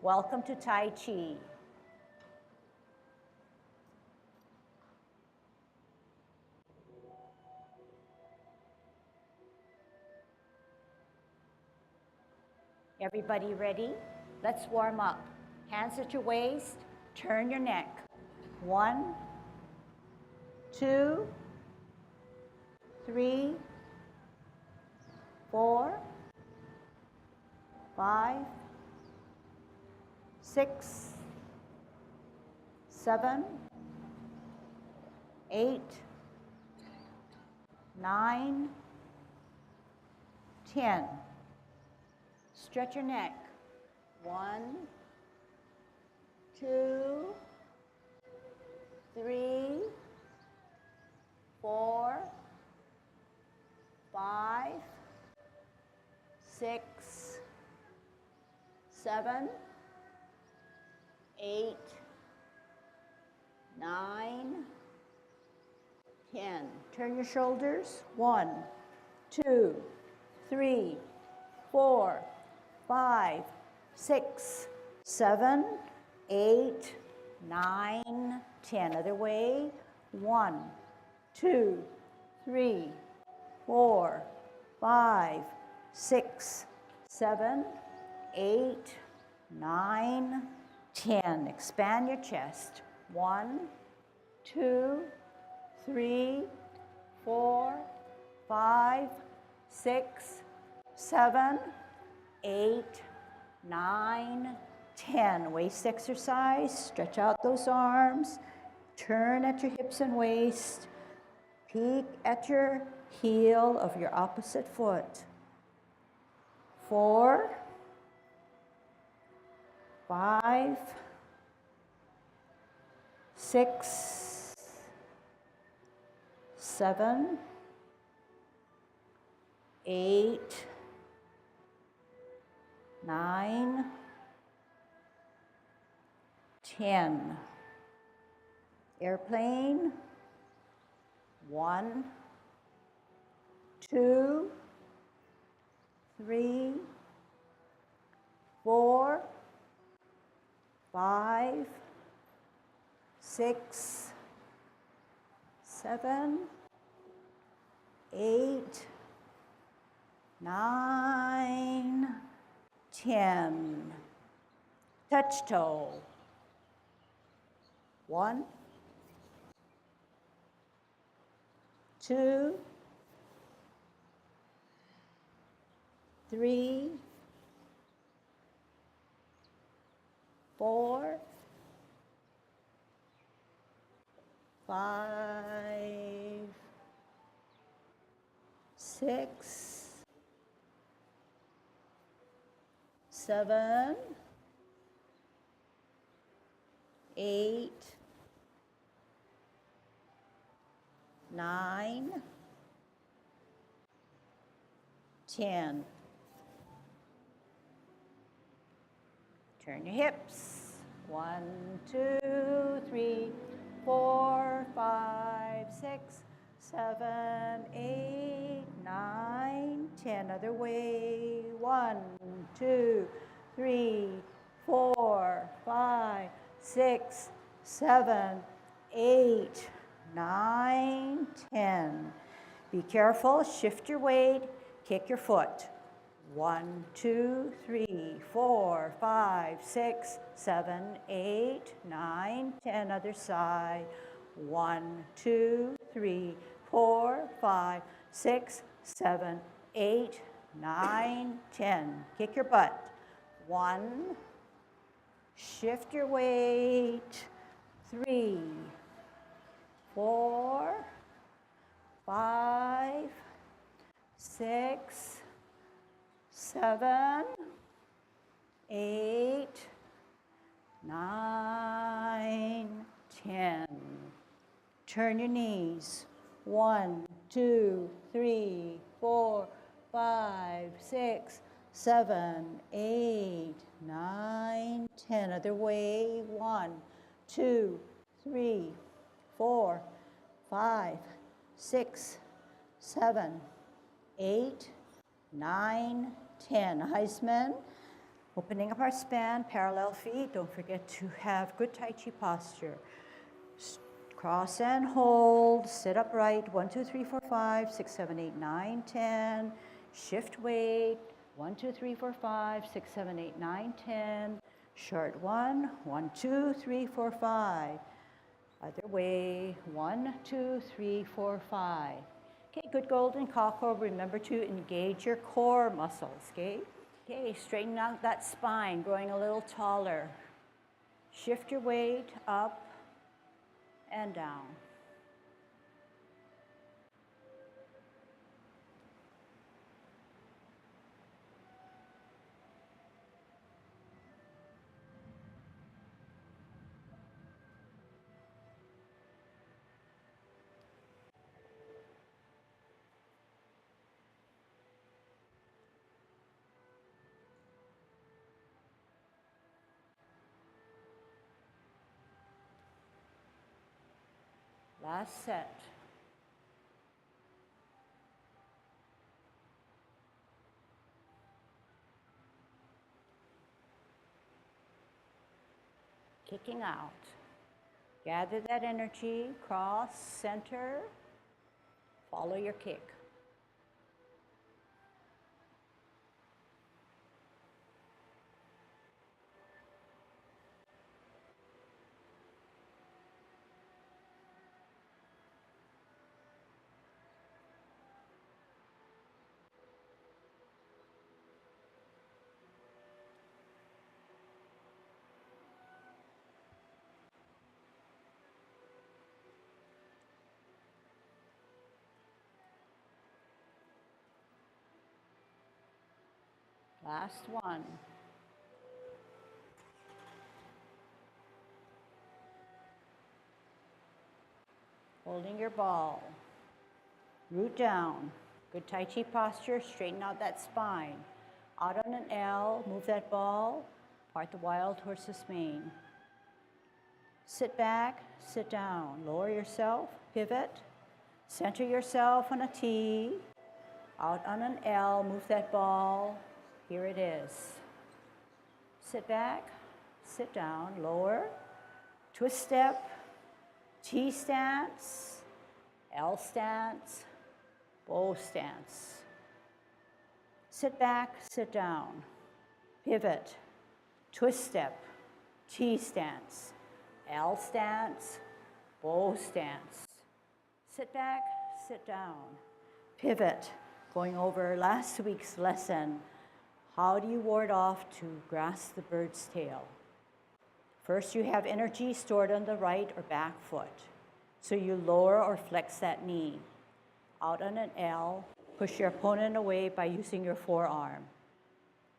Welcome to Tai Chi. Everybody ready? Let's warm up. Hands at your waist, turn your neck. 1, 2, 3, 4, 5, 6, 7, 8, 9, 10. Stretch your neck. 1, 2, 3, 4, 5, 6, 7, 8, 9, 10. Turn your shoulders. 1, 2, 3, 4, 5, 6, 7, 8, 9, 10. Other way. 1, 2, 3, 4, 5, 6, 7, 8, 9, 10. Expand your chest. 1, 2, 3, 4, 5, 6, 7, 8, 9, 10. Waist exercise. Stretch out those arms. Turn at your hips and waist. Peek at your heel of your opposite foot. 4, 5, 6, 7, 8, 9, 10. Airplane. 1, 2, 3, 4, 5, 6, 7, 8, 9, 10. Touch toe. 1, 2, 3, 4, 5, 6, 7, 8, 9, 10. Turn your hips. 1, 2, 3, 4, 5, 6, 7, 8, 9, 10. Other way. 1, 2, 3, 4, 5, 6, 7, 8, 9, 10. Be careful. Shift your weight. Kick your foot. 1, 2, 3, 4, 5, 6, 7, 8, 9, 10. Other side. 1, 2, 3, 4, 5, 6, 7, 8, 9, 10. Kick your butt. 1. Shift your weight. 3, 4, 5, 6, 7, 8, 9, 10. Turn your knees. 1, 2, 3, 4, 5, 6, 7, 8, 9, 10. Other way. 1, 2, 3, 4, 5, 6, 7, 8, 9, 10. Heisman. Opening up our span, parallel feet. Don't forget to have good Tai Chi posture. Cross and hold, sit upright, 1, 2, 3, 4, 5, 6, 7, 8, 9, 10. Shift weight, 1, 2, 3, 4, 5, 6, 7, 8, 9, 10. Short 1, 1, 2, 3, 4, 5. Other way, 1, 2, 3, 4, 5. Okay, good golden cockle. Remember to engage your core muscles, okay? Okay, straighten out that spine, growing a little taller. Shift your weight up and down. Last set. Kicking out. Gather that energy, cross, center, follow your kick. Last one. Holding your ball. Root down. Good Tai Chi posture. Straighten out that spine. Out on an L. Move that ball. Part the wild horse's mane. Sit back. Sit down. Lower yourself. Pivot. Center yourself on a T. Out on an L. Move that ball. Here it is. Sit back, sit down, lower, twist step, T stance, L stance, bow stance. Sit back, sit down, pivot, twist step, T stance, L stance, bow stance. Sit back, sit down, pivot. Going over last week's lesson, how do you ward off to grasp the bird's tail? First, you have energy stored on the right or back foot. So you lower or flex that knee. Out on an L, push your opponent away by using your forearm.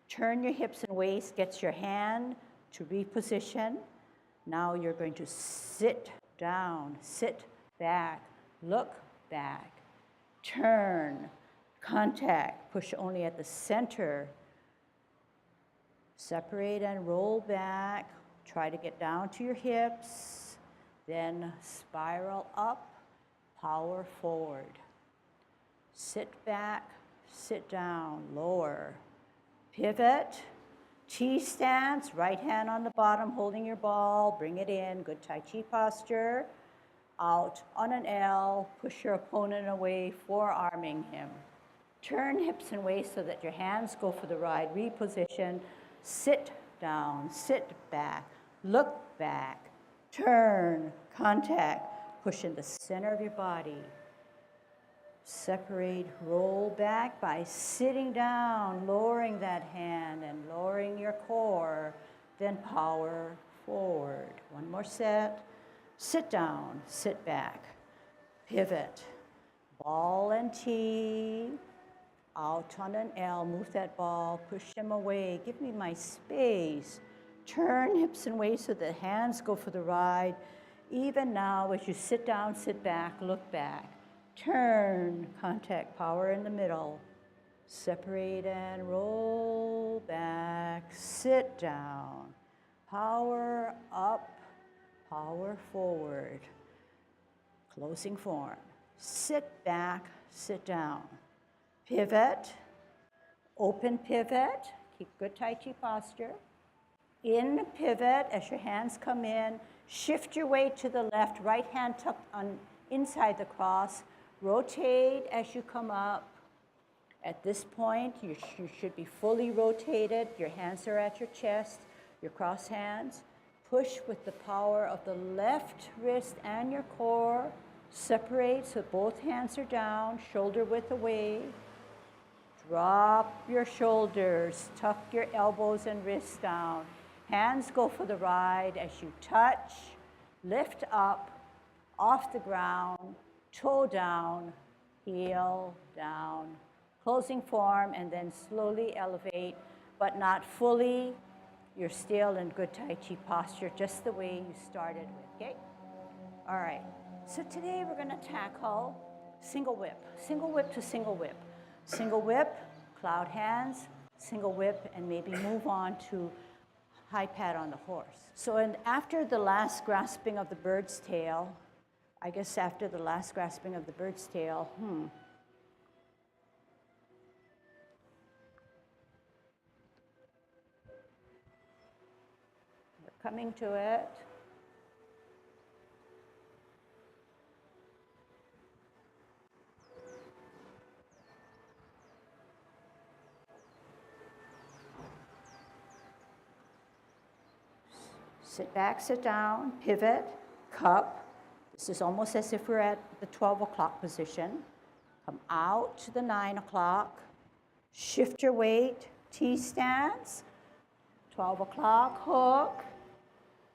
Turn your hips and waist, get your hand to reposition. Now you're going to sit down, sit back, look back, turn, contact, push only at the center. Separate and roll back. Try to get down to your hips. Then spiral up, power forward. Sit back, sit down, lower. Pivot, T stance, right hand on the bottom, holding your ball. Bring it in, good Tai Chi posture. Out on an L, push your opponent away, forearming him. Turn hips and waist so that your hands go for the ride. Reposition. Sit down, sit back, look back, turn, contact, push in the center of your body. Separate, roll back by sitting down, lowering that hand and lowering your core, then power forward. One more set. Sit down, sit back, pivot, ball and T. Out on an L, move that ball, push them away, give me my space. Turn hips and waist so the hands go for the ride. Even now, as you sit down, sit back, look back. Turn, contact, power in the middle. Separate and roll back, sit down. Power up, power forward. Closing form. Sit back, sit down. Pivot, open pivot, Keep good Tai Chi posture. In pivot, as your hands come in, shift your weight to the left, right hand tucked on inside the cross. Rotate as you come up. At this point, you should be fully rotated. Your hands are at your chest, your cross hands. Push with the power of the left wrist and your core. Separate so both hands are down, shoulder width away. Drop your shoulders, tuck your elbows and wrists down. Hands go for the ride as you touch, lift up, off the ground, toe down, heel down. Closing form, and then slowly elevate, but not fully. You're still in good Tai Chi posture, just the way you started with, okay? All right, so today we're gonna tackle single whip to single whip. Single whip, cloud hands, single whip, and maybe move on to high pat on the horse. So after the last grasping of the bird's tail, I guess after the last grasping of the bird's tail, we're coming to it. Sit back, sit down, pivot, cup. This is almost as if we're at the 12 o'clock position. Come out to the 9 o'clock. Shift your weight, T stance. 12 o'clock, hook.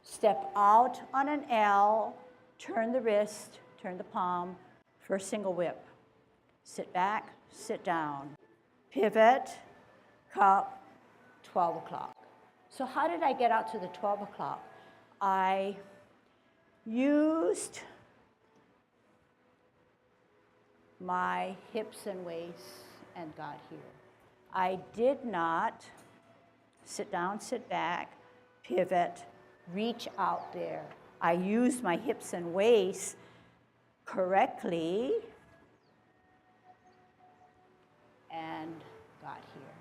Step out on an L. Turn the wrist, turn the palm for a single whip. Sit back, sit down. Pivot, cup, 12 o'clock. So how did I get out to the 12 o'clock? I used my hips and waists and got here. I did not sit down, sit back, pivot, reach out there. I used my hips and waists correctly and got here.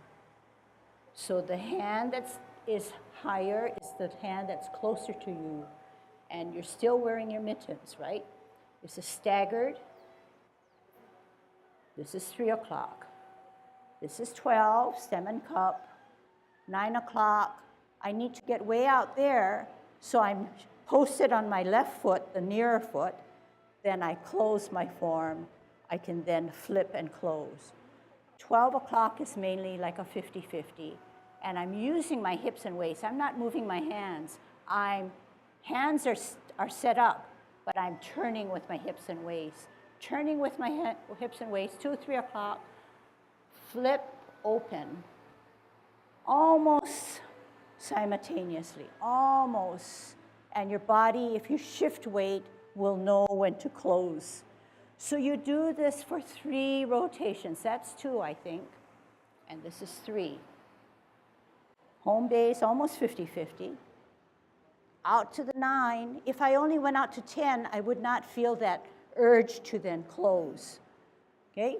So the hand that is higher is the hand that's closer to you, and you're still wearing your mittens, right? This is staggered. This is 3 o'clock. This is 12, stem and cup. 9 o'clock, I need to get way out there, so I'm posted on my left foot, the nearer foot. Then I close my form. I can then flip and close. 12 o'clock is mainly like a 50-50. And I'm using my hips and waists. I'm not moving my hands. Hands are set up, but I'm turning with my hips and waists. Turning with my hips and waists, 2, 3 o'clock, flip open, almost simultaneously, almost. And your body, if you shift weight, will know when to close. So you do this for 3 rotations. That's 2, I think, and this is 3. Home base, almost 50-50. Out to the 9. If I only went out to 10, I would not feel that urge to then close, okay?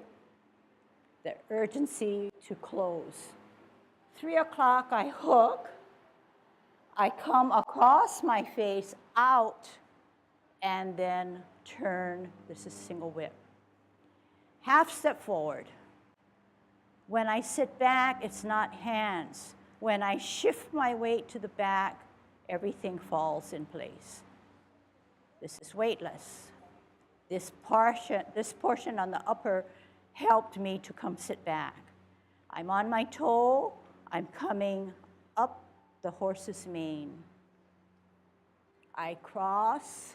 The urgency to close. 3 o'clock, I hook. I come across my face out and then turn. This is single whip. Half step forward. When I sit back, it's not hands. When I shift my weight to the back, everything falls in place. This is weightless. This portion on the upper helped me to come sit back. I'm on my toe. I'm coming up the horse's mane. I cross.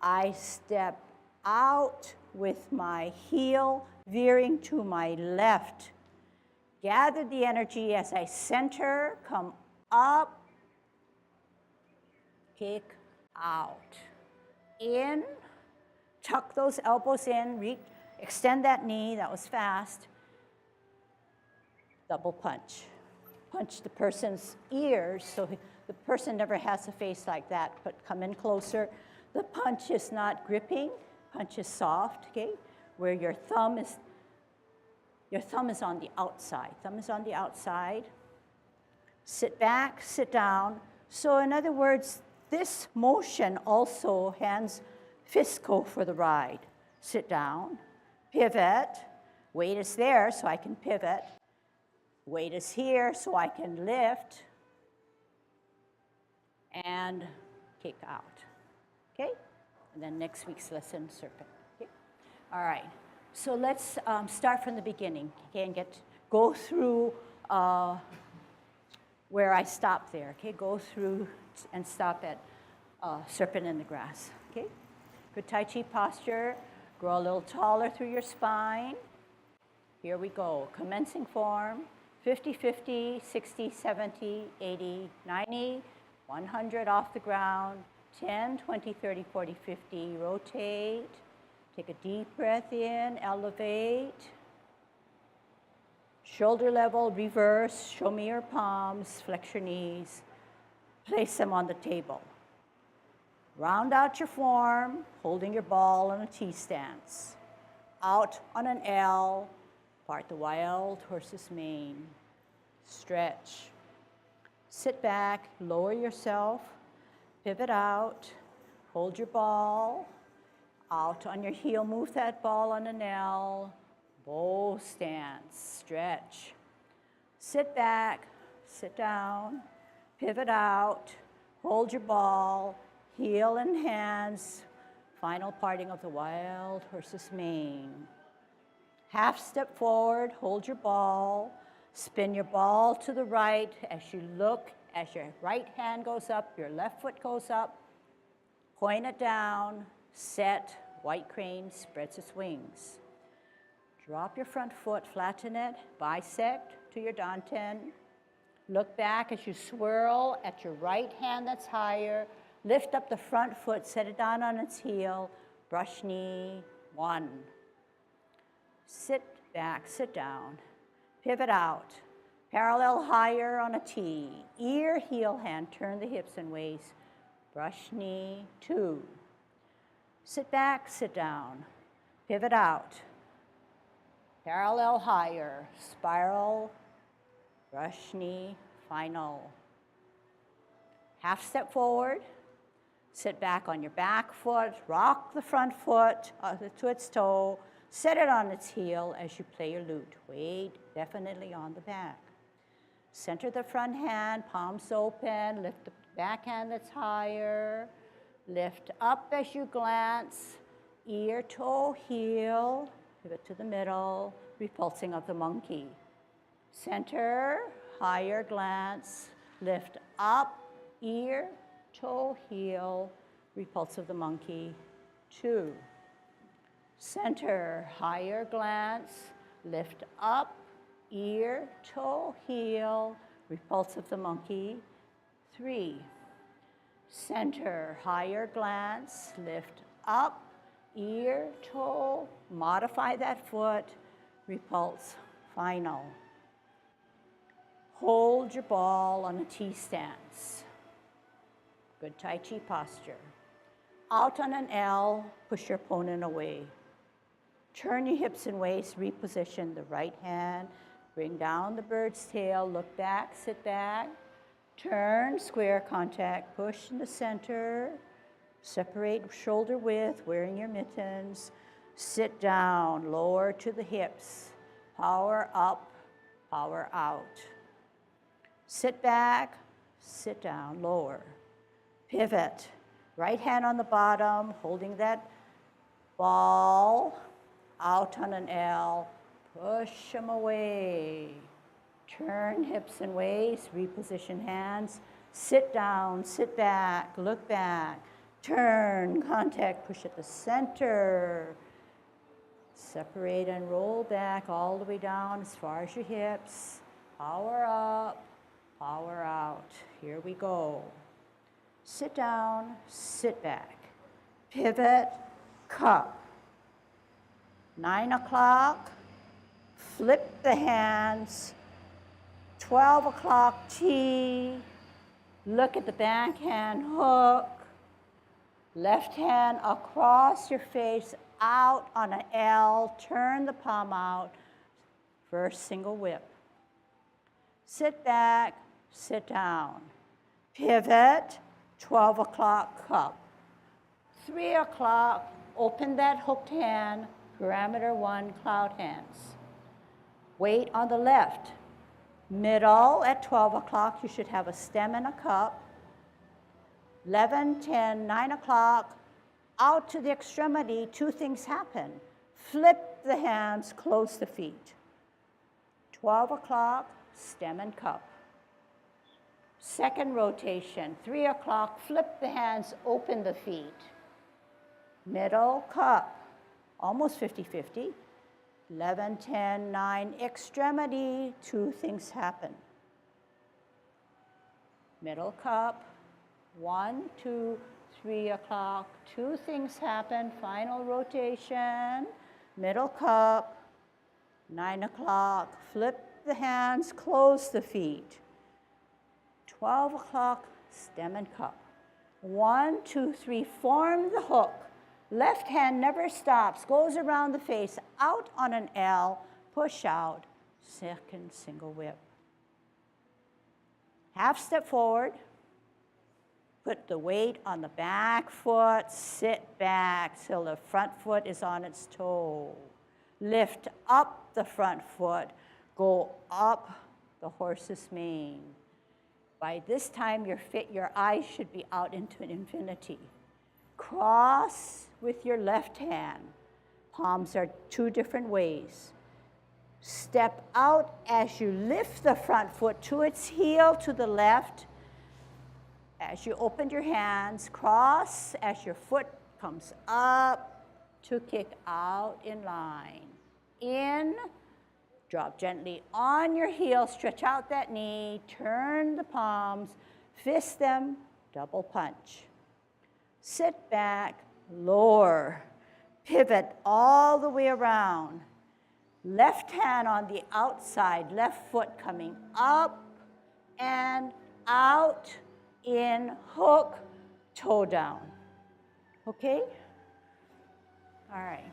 I step out with my heel veering to my left. Gather the energy as I center, come up, kick out. In, tuck those elbows in, reach, extend that knee, that was fast. Double punch. Punch the person's ears so the person never has a face like that, but come in closer. The punch is not gripping, punch is soft, okay? Where your thumb is Your thumb is on the outside. Thumb is on the outside. Sit back, sit down. So in other words, this motion also hands fists go for the ride. Sit down, pivot. Weight is there so I can pivot. Weight is here so I can lift and kick out. Okay? And then next week's lesson, serpent. Okay? All right. So let's start from the beginning. Okay, and go through where I stopped there. Okay, go through and stop at serpent in the grass. Okay, good Tai Chi posture. Grow a little taller through your spine. Here we go. Commencing form. 50-50, 60-70, 80-90, 100 off the ground. 10, 20, 30, 40, 50. Rotate. Take a deep breath in, elevate. Shoulder level, reverse. Show me your palms, flex your knees. Place them on the table. Round out your form, holding your ball in a T stance. Out on an L, part the wild horse's mane. Stretch. Sit back, lower yourself, pivot out, hold your ball. Out on your heel, move that ball on an L. Bow stance, stretch. Sit back, sit down, pivot out, hold your ball, heel and hands. Final parting of the wild horse's mane. Half step forward, hold your ball, spin your ball to the right as you look, as your right hand goes up, your left foot goes up, point it down, set. White crane spreads its wings. Drop your front foot, flatten it, bisect to your danten. Look back as you swirl at your right hand that's higher. Lift up the front foot, set it down on its heel. Brush knee, 1. Sit back, sit down. Pivot out. Parallel higher on a T. Ear, heel, hand, turn the hips and waist. Brush knee, 2. Sit back, sit down, pivot out, parallel higher, spiral, brush knee, final. Half step forward, sit back on your back foot, rock the front foot to its toe, set it on its heel as you play your lute. Weight definitely on the back. Center the front hand, palms open, lift the back hand that's higher. Lift up as you glance, ear, toe, heel, pivot to the middle, repulsing of the monkey. Center, higher glance, lift up, ear, toe, heel, repulse of the monkey, 2. Center, higher glance, lift up, ear, toe, heel, repulse of the monkey, 3. Center, higher glance, lift up, ear, toe, modify that foot, repulse, final. Hold your ball on a T stance. Good Tai Chi posture. Out on an L, push your opponent away. Turn your hips and waist, reposition the right hand, bring down the bird's tail, look back, sit back. Turn, square contact, push in the center, separate shoulder width, wearing your mittens, sit down, lower to the hips, power up, power out. Sit back, sit down, lower. Pivot, right hand on the bottom, holding that ball, out on an L, push them away. Turn hips and waist, reposition hands, sit down, sit back, look back, turn, contact, push at the center, separate and roll back all the way down as far as your hips, power up, power out, here we go. Sit down, sit back, pivot, cup. 9 o'clock, flip the hands, 12 o'clock T, look at the backhand hook, left hand across your face, out on an L, turn the palm out, First single whip. Sit back, sit down. Pivot, 12 o'clock cup. 3 o'clock, open that hooked hand, parameter 1, cloud hands. Weight on the left. Middle at 12 o'clock, you should have a stem and a cup. 11, 10, 9 o'clock, out to the extremity, 2 things happen. Flip the hands, close the feet. 12 o'clock, stem and cup. Second rotation, 3 o'clock, flip the hands, open the feet. Middle, cup, almost 50-50. 11, 10, 9, extremity, 2 things happen. Middle cup, 1, 2, 3 o'clock, 2 things happen. Final rotation, middle cup, 9 o'clock, flip the hands, close the feet. 12 o'clock, stem and cup. 1, 2, 3, form the hook. Left hand never stops, goes around the face, out on an L, push out, second single whip. Half step forward, put the weight on the back foot, sit back till the front foot is on its toe. Lift up the front foot, go up the horse's mane. By this time, your eyes should be out into infinity. Cross with your left hand. Palms are 2 different ways. Step out as you lift the front foot to its heel to the left. As you open your hands, cross as your foot comes up to kick out in line. In, drop gently on your heel, stretch out that knee, turn the palms, fist them, double punch. Sit back, lower, pivot all the way around. Left hand on the outside, left foot coming up and out, in, hook, toe down. Okay? All right.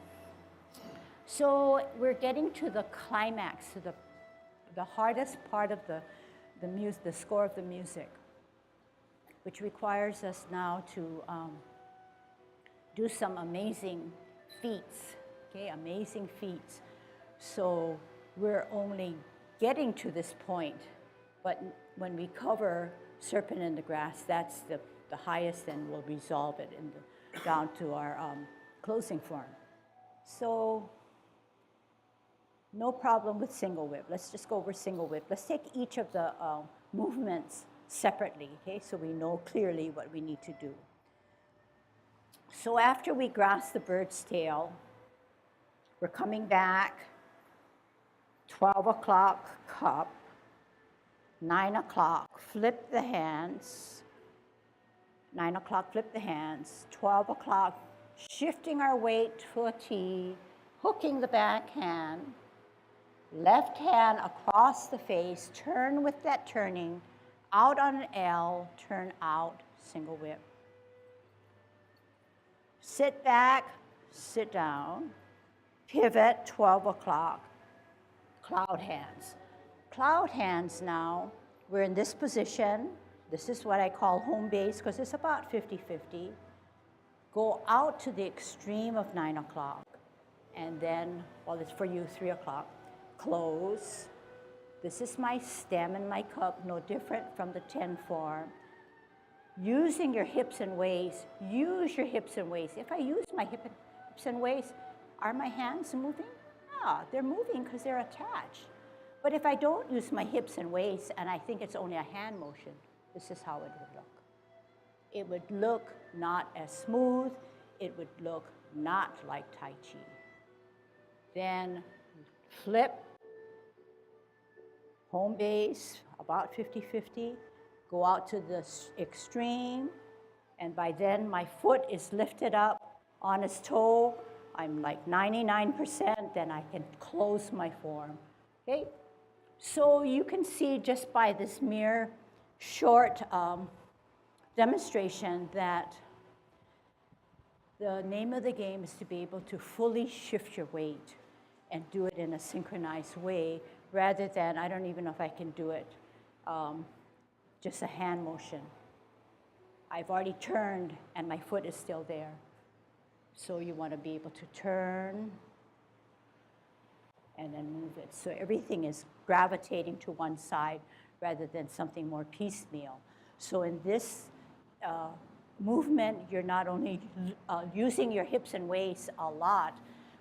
So we're getting to the climax, to the hardest part of the score of the music, which requires us now to do some amazing feats, okay, amazing feats. So we're only getting to this point, but when we cover Serpent in the Grass, that's the highest, and we'll resolve it down to our closing form. So no problem with single whip. Let's just go over single whip. Let's take each of the movements separately, okay, so we know clearly what we need to do. So after we grasp the bird's tail, we're coming back, 12 o'clock cup, 9 o'clock, flip the hands, 9 o'clock, flip the hands, 12 o'clock, shifting our weight to a T, hooking the back hand, left hand across the face, turn with that turning, out on an L, turn out, single whip. Sit back, sit down, pivot, 12 o'clock, cloud hands. Cloud hands now, we're in this position. This is what I call home base because it's about 50-50. Go out to the extreme of 9 o'clock. And then, well, it's for you, 3 o'clock. Close. This is my stem and my cup, no different from the 10 form. Using your hips and waist, use your hips and waist. If I use my hips and waist, are my hands moving? Yeah, they're moving because they're attached. But if I don't use my hips and waist, and I think it's only a hand motion, this is how it would look. It would look not as smooth. It would look not like Tai Chi. Then flip, home base, about 50-50. Go out to the extreme, and by then my foot is lifted up on its toe. I'm like 99%, then I can close my form, okay? So you can see just by this mere short demonstration that the name of the game is to be able to fully shift your weight and do it in a synchronized way rather than, I don't even know if I can do it, just a hand motion. I've already turned and my foot is still there. So you want to be able to turn and then move it. So everything is gravitating to one side rather than something more piecemeal. So in this movement, you're not only using your hips and waist a lot,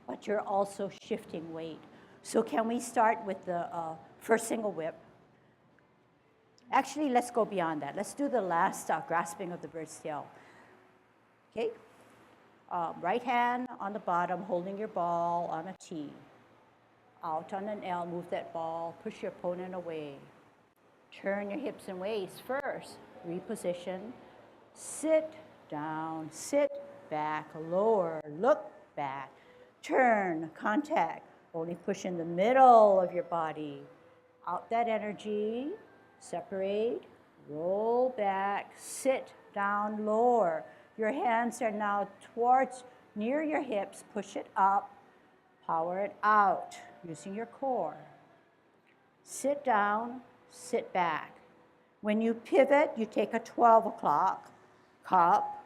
but you're also shifting weight. So can we start with the first single whip? Actually, let's go beyond that. Let's do the last grasping of the bird's tail. Okay? Right hand on the bottom, holding your ball on a T. Out on an L, move that ball, push your opponent away. Turn your hips and waist first. Reposition. Sit down, sit back, lower, look back. Turn, contact. Only push in the middle of your body. Out that energy. Separate, roll back, sit down, lower. Your hands are now towards, near your hips. Push it up, power it out, using your core. Sit down, sit back. When you pivot, you take a 12 o'clock cup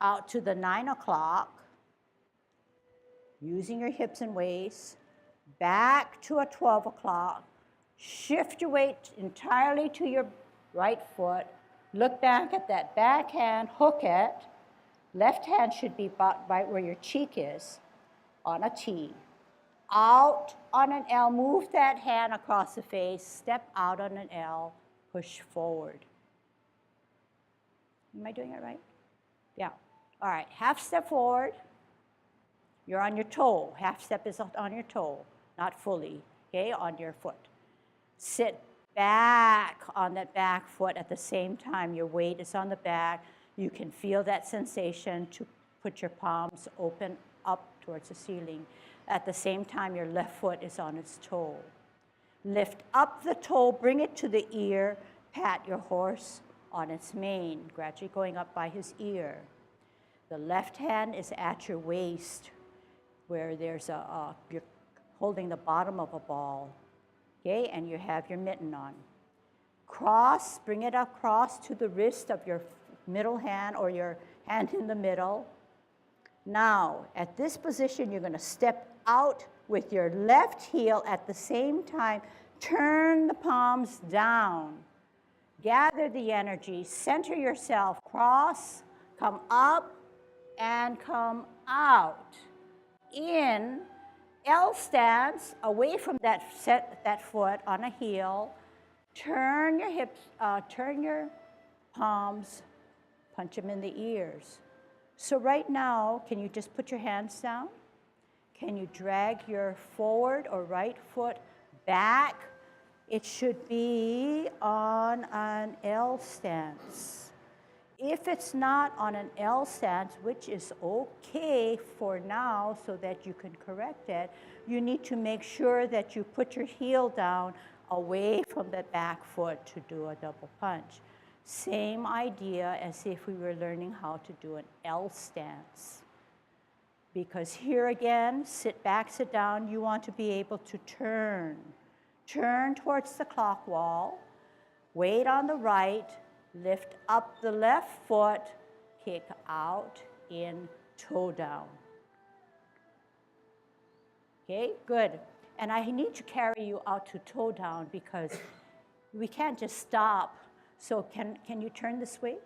out to the 9 o'clock, using your hips and waist, back to a 12 o'clock. Shift your weight entirely to your right foot. Look back at that back hand, hook it. Left hand should be about right where your cheek is on a T. Out on an L, move that hand across the face, step out on an L, push forward. Am I doing it right? Yeah. All right, half step forward. You're on your toe. Half step is on your toe, not fully, okay, on your foot. Sit back on that back foot at the same time. Your weight is on the back. You can feel that sensation to put your palms open up towards the ceiling. At the same time, your left foot is on its toe. Lift up the toe, bring it to the ear, pat your horse on its mane, gradually going up by his ear. The left hand is at your waist, where there's you're holding the bottom of a ball. Okay, and you have your mitten on. Cross, bring it across to the wrist of your middle hand or your hand in the middle. Now, at this position, you're going to step out with your left heel at the same time. Turn the palms down. Gather the energy. Center yourself. Cross, come up, and come out. In L stance, away from that, set that foot on a heel. Turn your hips, turn your palms, punch them in the ears. So right now, can you just put your hands down? Can you drag your forward or right foot back? It should be on an L stance. If it's not on an L stance, which is okay for now so that you can correct it, you need to make sure that you put your heel down away from the back foot to do a double punch. Same idea as if we were learning how to do an L stance. Because here again, sit back, sit down, you want to be able to turn. Turn towards the clock wall, weight on the right, lift up the left foot, kick out, in, toe down. Okay, good. And I need to carry you out to toe down because we can't just stop. So can you turn this way?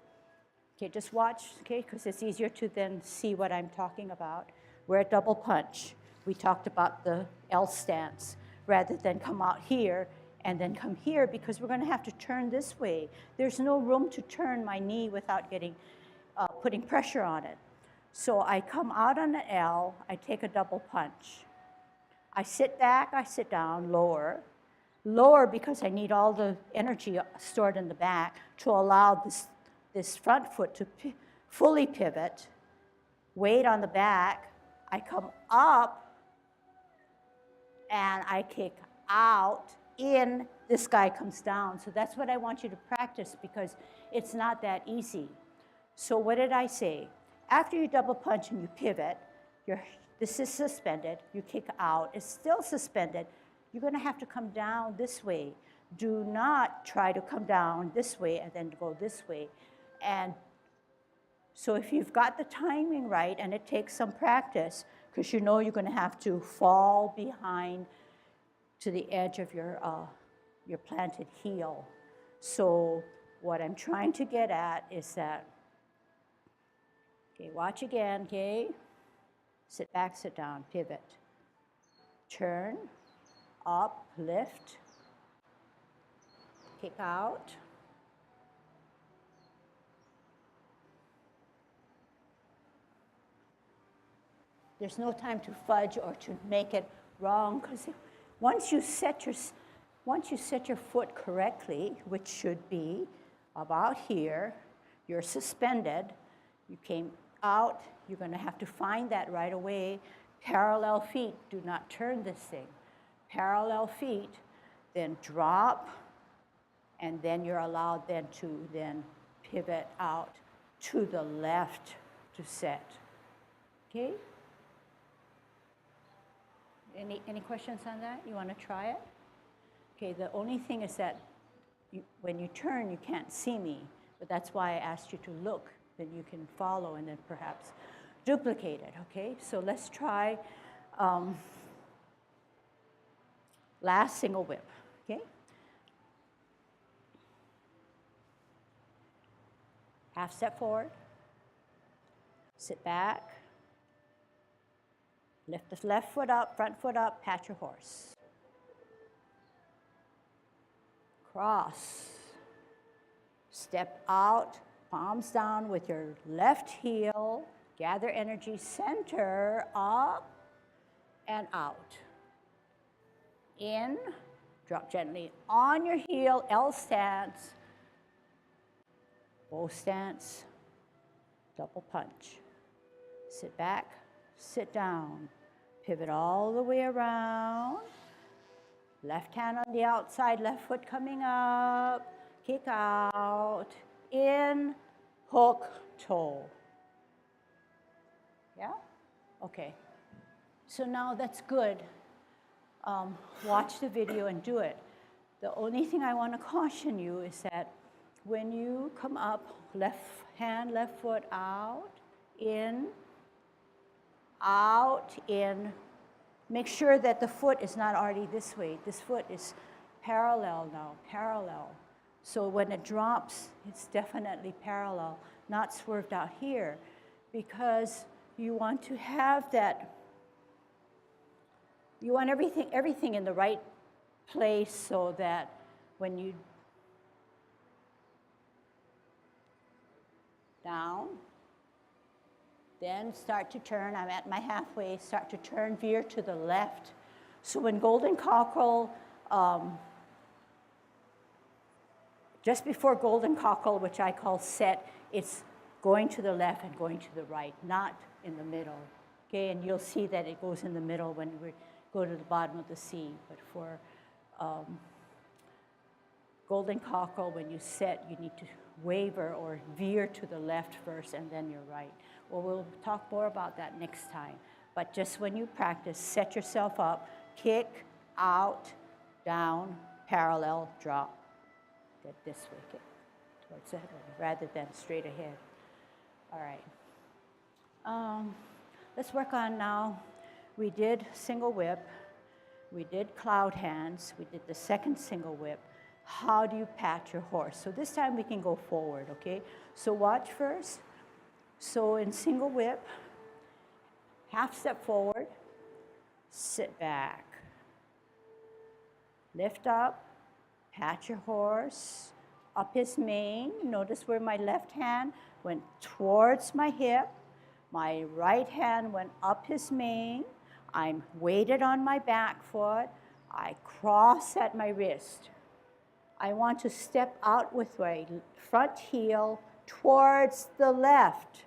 Okay, just watch, okay, because it's easier to then see what I'm talking about. We're at double punch. We talked about the L stance rather than come out here and then come here because we're going to have to turn this way. There's no room to turn my knee without putting pressure on it. So I come out on an L, I take a double punch. I sit back, I sit down, lower. Lower because I need all the energy stored in the back to allow this front foot to fully pivot. Weight on the back. I come up and I kick out, in, this guy comes down. So that's what I want you to practice because it's not that easy. So what did I say? After you double punch and you pivot, your This is suspended. You kick out. It's still suspended. You're going to have to come down this way. Do not try to come down this way and then go this way. And so if you've got the timing right, and it takes some practice, because you know you're going to have to fall behind to the edge of your planted heel. So what I'm trying to get at is that, okay, watch again, okay? Sit back, sit down, pivot. Turn, up, lift, kick out. There's no time to fudge or to make it wrong, because once you set your foot correctly, which should be about here, you're suspended, you came out, you're going to have to find that right away. Parallel feet, do not turn this thing. Parallel feet, then drop, and then you're allowed then to pivot out to the left to set. Okay? Any questions on that? You want to try it? Okay, the only thing is that when you turn, you can't see me, but that's why I asked you to look, then you can follow and then perhaps duplicate it, okay? So let's try last single whip, okay? Half step forward, sit back, lift the left foot up, front foot up, pat your horse. Cross, step out, palms down with your left heel, gather energy, center, up and out. In, drop gently on your heel, L stance, bow stance, double punch. Sit back, sit down, pivot all the way around. Left hand on the outside, left foot coming up, kick out, in, hook, toe. Yeah? Okay. So now that's good. Watch the video and do it. The only thing I want to caution you is that when you come up, left hand, left foot out, in, make sure that the foot is not already this way. This foot is parallel now, parallel. So when it drops, it's definitely parallel, not swerved out here, because you want to have that, you want everything in the right place so that when you down, then start to turn. I'm at my halfway, start to turn, veer to the left. So when golden cockerel, just before golden cockerel, which I call set, it's going to the left and going to the right, not in the middle. Okay, and you'll see that it goes in the middle when we go to the bottom of the C. But for golden cockerel, when you set, you need to waver or veer to the left first and then you're right. Well, we'll talk more about that next time. But just when you practice, set yourself up, kick, out, down, parallel, drop. Get this way, kick towards the head rather than straight ahead. All right. Let's work on now. We did single whip. We did cloud hands. We did the second single whip. How do you pat your horse? So this time we can go forward, okay? So watch first. So in single whip, half step forward, sit back. Lift up, pat your horse, up his mane. Notice where my left hand went towards my hip. My right hand went up his mane. I'm weighted on my back foot. I cross at my wrist. I want to step out with my front heel towards the left.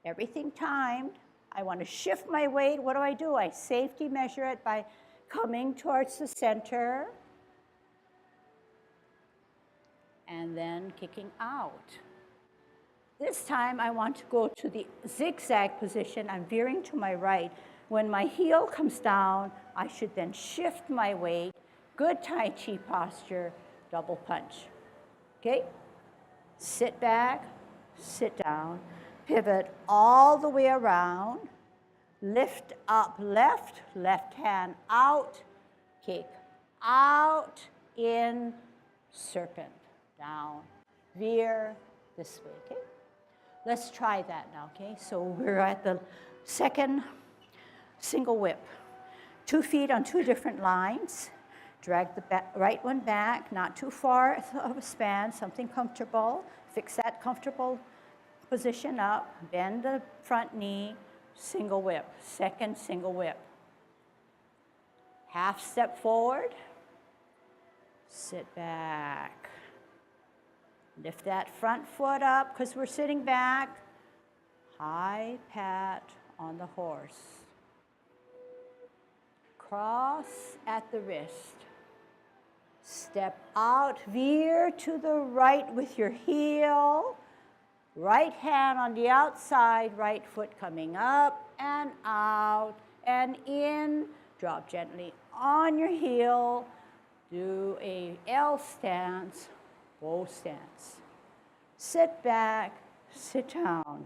Everything timed. I want to shift my weight. What do? I safety measure it by coming towards the center and then kicking out. This time I want to go to the zigzag position. I'm veering to my right. When my heel comes down, I should then shift my weight. Good Tai Chi posture, double punch. Okay? Sit back, sit down, pivot all the way around, lift up left, left hand out, kick out, in, serpent, down, veer this way, okay? Let's try that now, okay? So we're at the second single whip. 2 feet on 2 different lines. Drag the right one back, not too far of a span, something comfortable. Fix that comfortable position up. Bend the front knee, single whip. Second single whip. Half step forward. Sit back. Lift that front foot up because we're sitting back. High pat on the horse. Cross at the wrist. Step out, veer to the right with your heel. Right hand on the outside, right foot coming up and out and in. Drop gently on your heel. Do a L stance, bow stance. Sit back, sit down.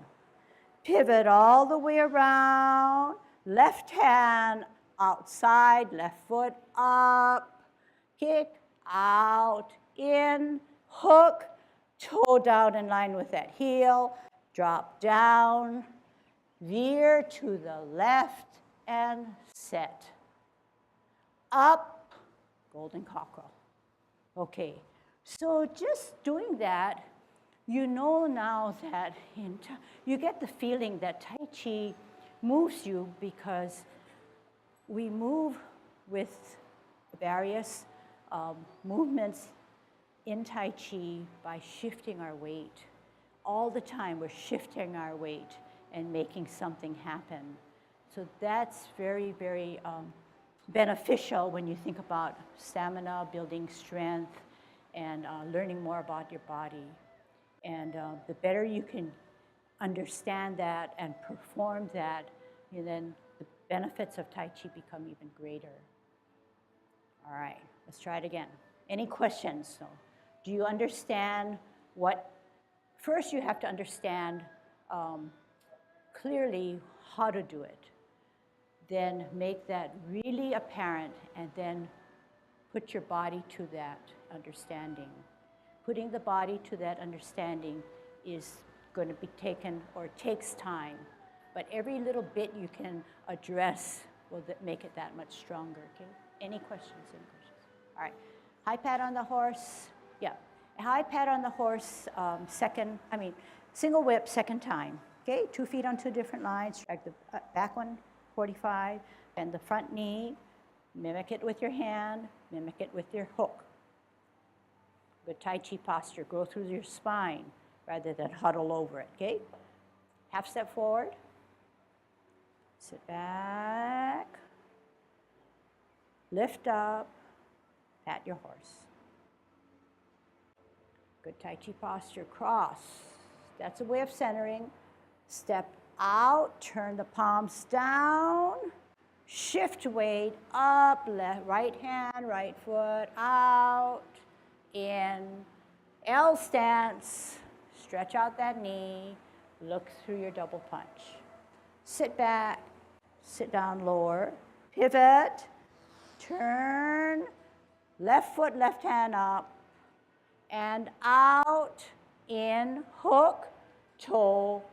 Pivot all the way around. Left hand outside, left foot up. Kick out, in, hook, toe down in line with that heel. Drop down, veer to the left and set. Up, golden cockerel. Okay, so just doing that, you know now that you get the feeling that Tai Chi moves you because we move with various movements in Tai Chi by shifting our weight. All the time we're shifting our weight and making something happen. So that's very, very beneficial when you think about stamina, building strength, and learning more about your body. And the better you can understand that and perform that, then the benefits of Tai Chi become even greater. All right, let's try it again. Any questions? So, do you understand what? First, you have to understand clearly how to do it. Then make that really apparent, and then put your body to that understanding. Putting the body to that understanding is going to be taken, or takes time. But every little bit you can address will make it that much stronger, okay? Any questions? Any questions? All right. High pat on the horse. Yeah. A high pat on the horse, single whip, second time. Okay? 2 feet on 2 different lines. Drag the back one, 45. Bend the front knee. Mimic it with your hand. Mimic it with your hook. Good Tai Chi posture. Go through your spine rather than huddle over it. Okay? Half step forward. Sit back. Lift up. Pat your horse. Good Tai Chi posture. Cross. That's a way of centering. Step out. Turn the palms down. Shift weight up. Left, right hand, right foot out. In. L stance. Stretch out that knee. Look through your double punch. Sit back. Sit down lower. Pivot. Turn. Left foot, left hand up. And out. In. Hook. Toe.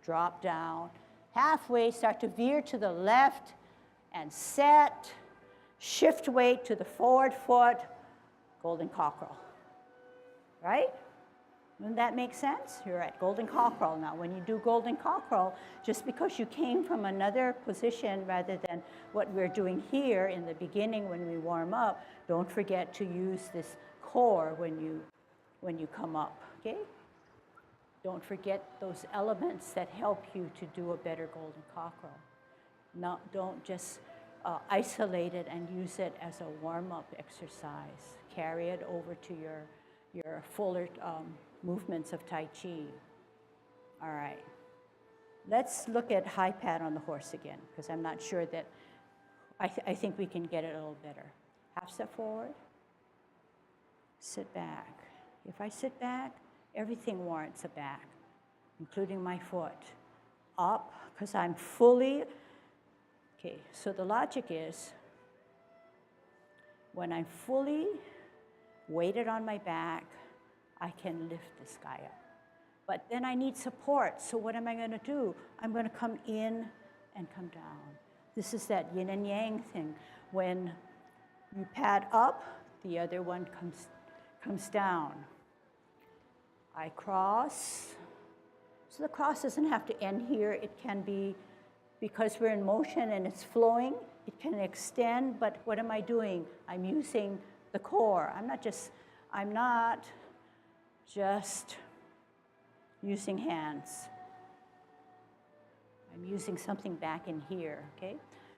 Drop down. Halfway, start to veer to the left and set. Shift weight to the forward foot. Golden cockerel. Right? Doesn't that make sense? You're at golden cockerel now. When you do golden cockerel, just because you came from another position rather than what we're doing here in the beginning when we warm up, don't forget to use this core when you come up, okay? Don't forget those elements that help you to do a better golden cockerel. Don't just isolate it and use it as a warm-up exercise. Carry it over to your fuller movements of Tai Chi. All right. Let's look at high pat on the horse again, because I'm not sure that, I think we can get it a little better. Half step forward, sit back. If I sit back, everything warrants a back, including my foot. Up, because I'm fully, okay, so the logic is, when I'm fully weighted on my back, I can lift this guy up. But then I need support, so what am I going to do? I'm going to come in and come down. This is that yin and yang thing. When you pad up, the other one comes down. I cross. So the cross doesn't have to end here. It can be, because we're in motion and it's flowing, it can extend, but what am I doing? I'm using the core. I'm not just using hands. I'm using something back in here, okay?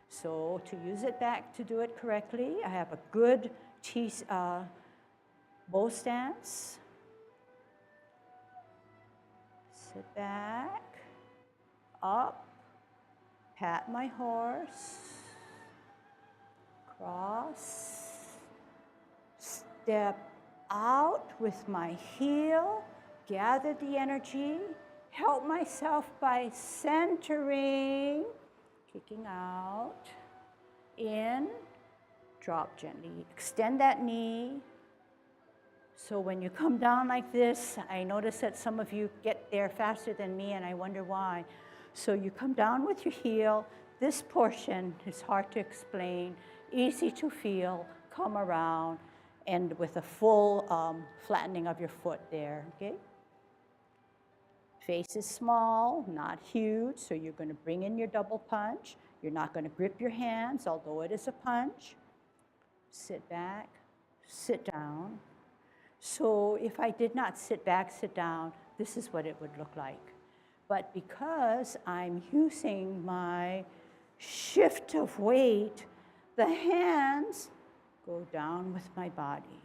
So to use it back, to do it correctly, I have a good bow stance. Sit back, up, pat my horse, cross, step out with my heel, gather the energy, help myself by centering, kicking out, in, drop gently, extend that knee. So when you come down like this, I notice that some of you get there faster than me, and I wonder why. So you come down with your heel. This portion is hard to explain, easy to feel, come around, and with a full flattening of your foot there, okay? Face is small, not huge, so you're going to bring in your double punch. You're not going to grip your hands, although it is a punch. Sit back, sit down. So if I did not sit back, sit down, this is what it would look like. But because I'm using my shift of weight, the hands go down with my body.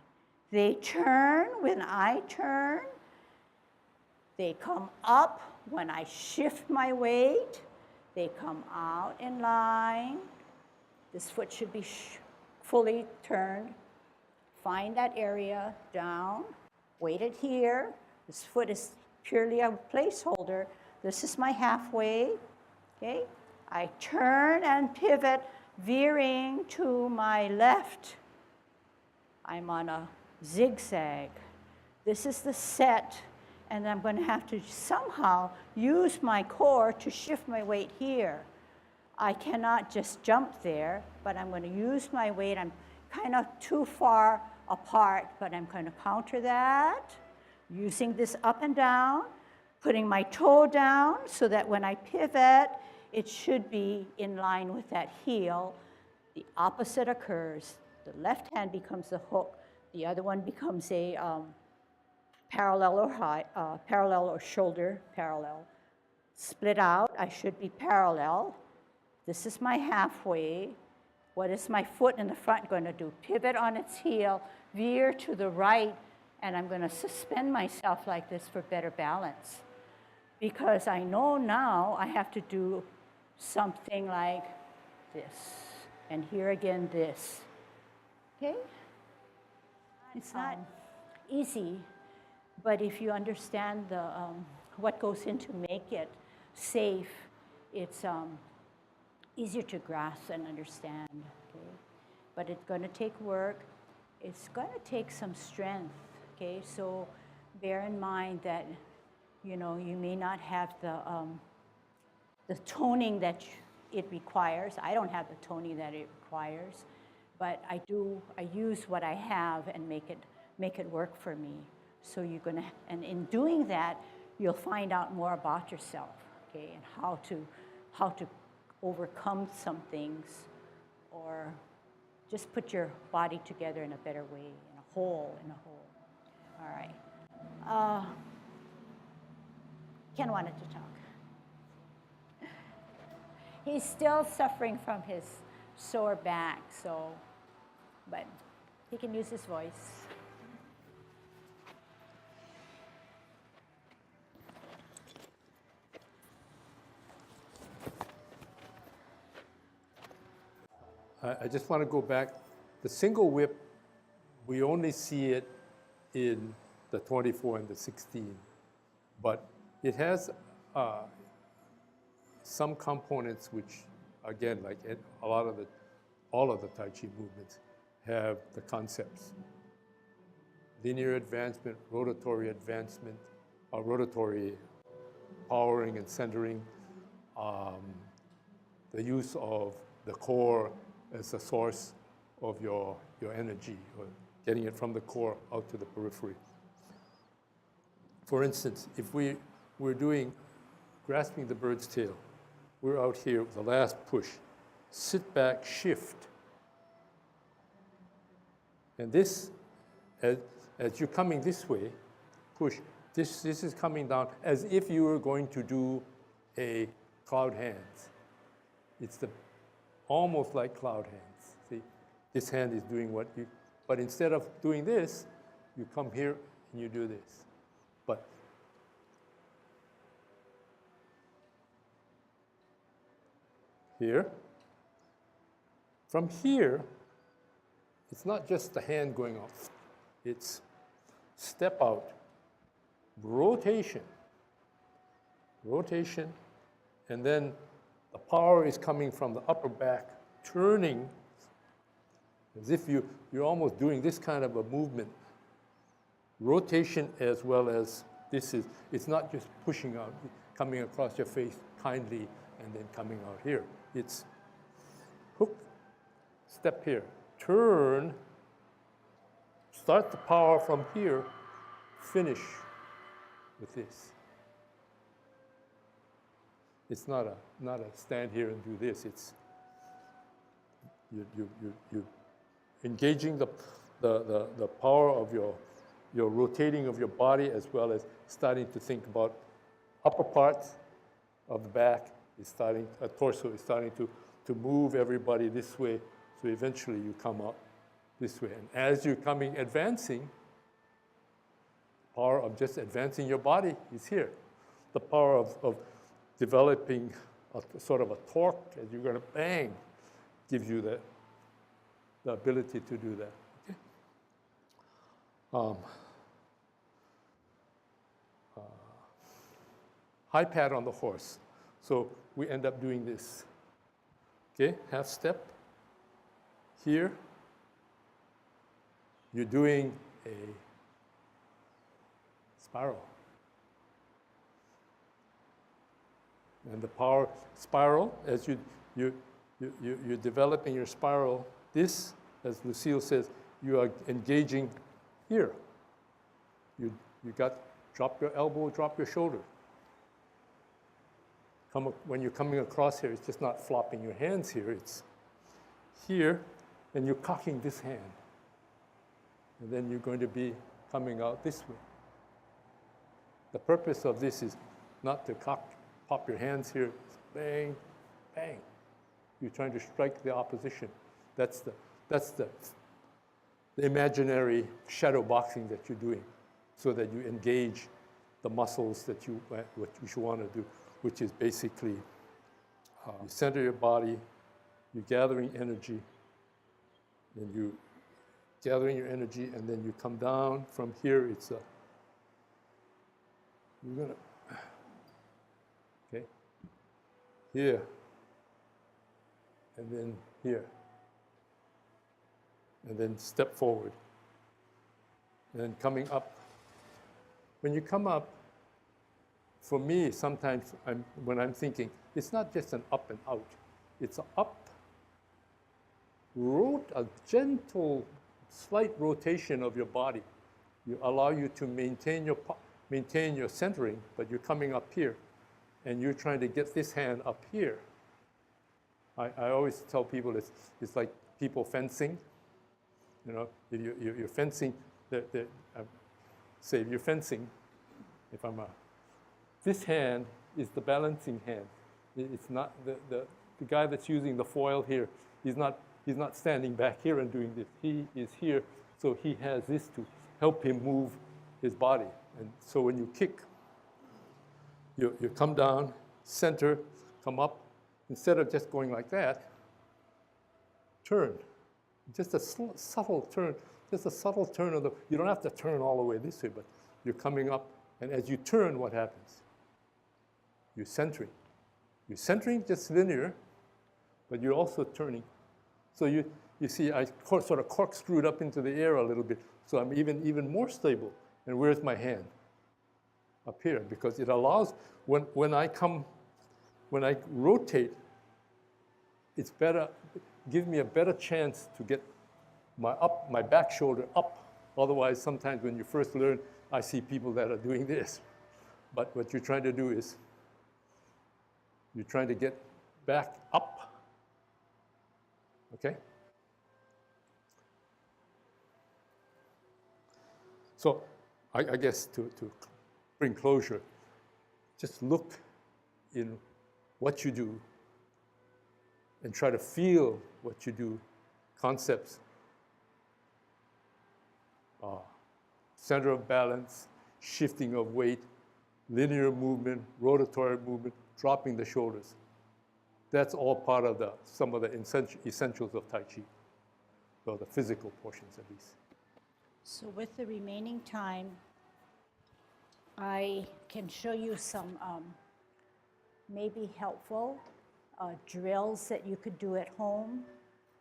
They turn when I turn. They come up when I shift my weight. They come out in line. This foot should be fully turned. Find that area, down, weight it here. This foot is purely a placeholder. This is my halfway, okay? I turn and pivot, veering to my left. I'm on a zigzag. This is the set, and I'm going to have to somehow use my core to shift my weight here. I cannot just jump there, but I'm going to use my weight. I'm kind of too far apart, but I'm going to counter that, using this up and down, putting my toe down so that when I pivot, it should be in line with that heel. The opposite occurs. The left hand becomes the hook. The other one becomes a parallel or shoulder parallel. Split out, I should be parallel. This is my halfway. What is my foot in the front going to do? Pivot on its heel, veer to the right, and I'm going to suspend myself like this for better balance. Because I know now I have to do something like this. And here again, this. Okay? It's not easy, but if you understand what goes into make it safe, it's easier to grasp and understand. Okay? But it's going to take work. It's going to take some strength. Okay? So bear in mind that you may not have the toning that it requires. I don't have the toning that it requires, but I use what I have and make it work for me. So you're gonna, and in doing that, you'll find out more about yourself, okay, and how to overcome some things, or just put your body together in a better way, in a whole. All right. Ken wanted to talk. He's still suffering from his sore back, but he can use his voice. I just want to go back. The single whip, we only see it in the 24 and the 16, but it has some components which, again, like all of the Tai Chi movements have the concepts. Linear advancement, rotatory advancement, rotatory powering and centering, the use of the core as a source of your energy, or getting it from the core out to the periphery. For instance, if we're doing grasping the bird's tail, we're out here with the last push, sit back, shift. And this, as you're coming this way, push, this is coming down as if you were going to do a cloud hands. It's almost like cloud hands. See, this hand is doing what you, but instead of doing this, you come here and you do this. But here, from here, it's not just the hand going off. It's step out, rotation, and then the power is coming from the upper back, turning as if you're almost doing this kind of a movement. Rotation as well as it's not just pushing out, coming across your face kindly and then coming out here. It's hook, step here, turn, start the power from here, finish with this. It's not a stand here and do this. It's you engaging the power of your rotating of your body, as well as starting to think about upper parts of the back is starting, torso is starting to move everybody this way. So eventually you come up this way. And as you're advancing, power of just advancing your body is here. The power of developing a sort of a torque as you're going to bang gives you the ability to do that. Okay? High pad on the horse. So we end up doing this. Okay, half step. Here, you're doing a spiral. And the power spiral, as you're developing your spiral, this, as Lucille says, you are engaging here. You got, drop your elbow, drop your shoulder. When you're coming across here, it's just not flopping your hands here, it's here, and you're cocking this hand. And then you're going to be coming out this way. The purpose of this is not to pop your hands here, bang, bang. You're trying to strike the opposition. That's the imaginary shadow boxing that you're doing, so that you engage the muscles that you want to do, which is basically you center your body, you're gathering energy, and you gathering your energy, and then you come down from here. It's you're gonna here, and then here, and then step forward, and then coming up. When you come up, for me, sometimes when I'm thinking, it's not just an up and out. It's an up, a gentle, slight rotation of your body. You allow you to maintain your centering, but you're coming up here, and you're trying to get this hand up here. I always tell people it's like people fencing. You know, if you're fencing, say if you're fencing, if I'm this hand is the balancing hand. It's not the guy that's using the foil here. He's not standing back here and doing this. He is here, so he has this to help him move his body. And so when you kick, you come down, center, come up. Instead of just going like that, turn. Just a subtle turn, just a subtle turn of the, you don't have to turn all the way this way, but you're coming up, and as you turn, what happens? You're centering. You're centering just linear, but you're also turning. So you see, I sort of corkscrewed up into the air a little bit, so I'm even more stable. And where's my hand? Up here, because it allows, when I rotate, it's better, give me a better chance to get my back shoulder up. Otherwise, sometimes when you first learn, I see people that are doing this. But what you're trying to do is, you're trying to get back up, okay? So I guess to bring closure, just look in what you do and try to feel what you do. Concepts, center of balance, shifting of weight, linear movement, rotatory movement, dropping the shoulders. That's all part of some of the essentials of Tai Chi, or the physical portions at least. So with the remaining time, I can show you some maybe helpful drills that you could do at home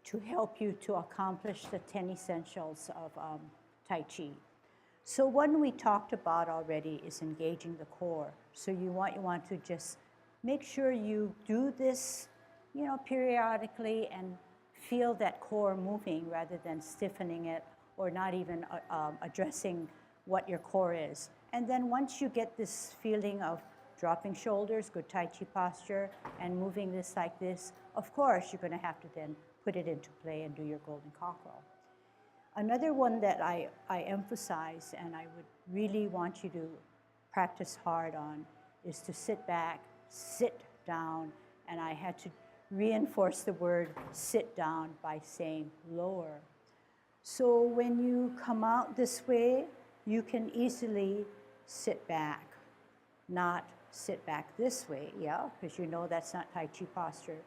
to help you to accomplish the 10 essentials of Tai Chi. So one we talked about already is engaging the core. So you want to just make sure you do this, periodically and feel that core moving rather than stiffening it or not even addressing what your core is. And then once you get this feeling of dropping shoulders, good Tai Chi posture, and moving this like this, of course, you're going to have to then put it into play and do your golden cockerel. Another one that I emphasize and I would really want you to practice hard on is to sit back, sit down, and I had to reinforce the word sit down by saying lower. So when you come out this way, you can easily sit back, not sit back this way, because that's not Tai Chi posture.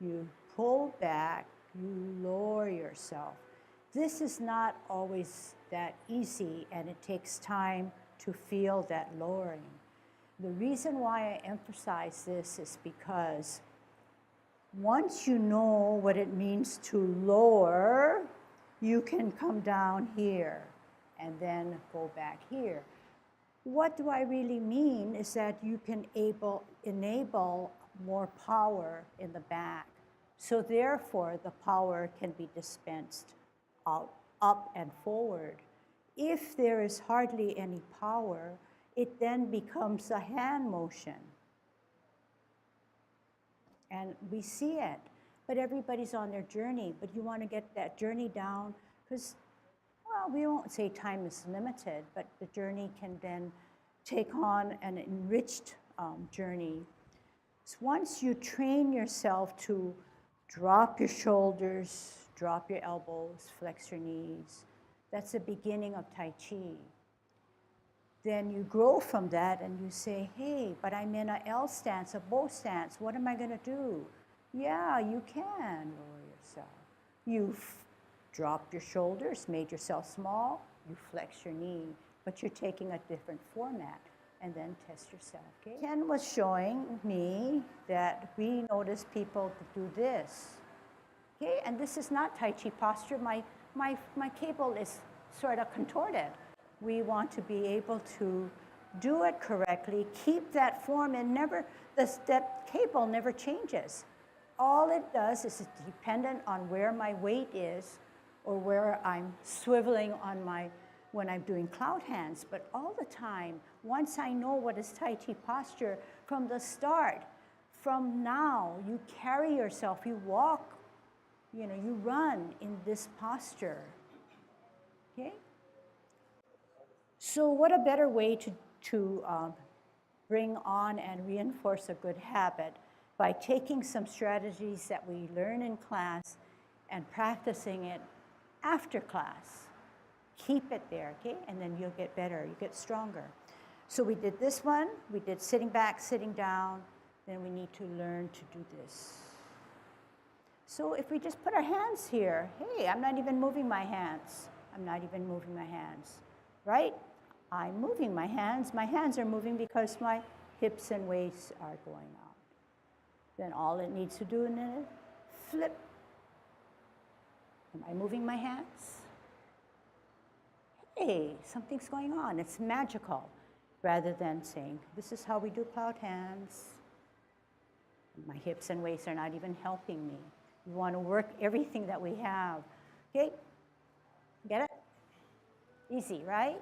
You pull back, you lower yourself. This is not always that easy, and it takes time to feel that lowering. The reason why I emphasize this is because once you know what it means to lower, you can come down here and then go back here. What do I really mean is that you can enable more power in the back. So therefore, the power can be dispensed out, up and forward. If there is hardly any power, it then becomes a hand motion. And we see it, but everybody's on their journey. But you want to get that journey down because, well, we won't say time is limited, but the journey can then take on an enriched journey. So once you train yourself to drop your shoulders, drop your elbows, flex your knees, that's the beginning of Tai Chi. Then you grow from that and you say, hey, but I'm in an L stance, a bow stance. What am I going to do? Yeah, you can lower yourself. You've dropped your shoulders, made yourself small, you flex your knee, but you're taking a different format, and then test yourself. Okay? Ken was showing me that we notice people to do this. Okay, and this is not Tai Chi posture. My cable is sort of contorted. We want to be able to do it correctly, keep that form, and that cable never changes. All it does is it's dependent on where my weight is or where I'm swiveling on when I'm doing cloud hands. But all the time, once I know what is Tai Chi posture, from the start, from now, you carry yourself, you walk, you run in this posture, okay? So what a better way to bring on and reinforce a good habit by taking some strategies that we learn in class and practicing it after class. Keep it there, okay? And then you'll get better, you get stronger. So we did this one, we did sitting back, sitting down, then we need to learn to do this. So if we just put our hands here, hey, I'm not even moving my hands. I'm not even moving my hands, right? I'm moving my hands. My hands are moving because my hips and waists are going out. Then all it needs to do is flip. Am I moving my hands? Hey, something's going on. It's magical. Rather than saying, this is how we do plowed hands. My hips and waists are not even helping me. We want to work everything that we have. Okay? Get it? Easy, right?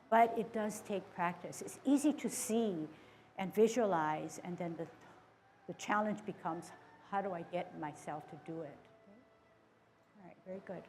But it does take practice. It's easy to see and visualize, and then the challenge becomes, how do I get myself to do it? Okay? All right, very good.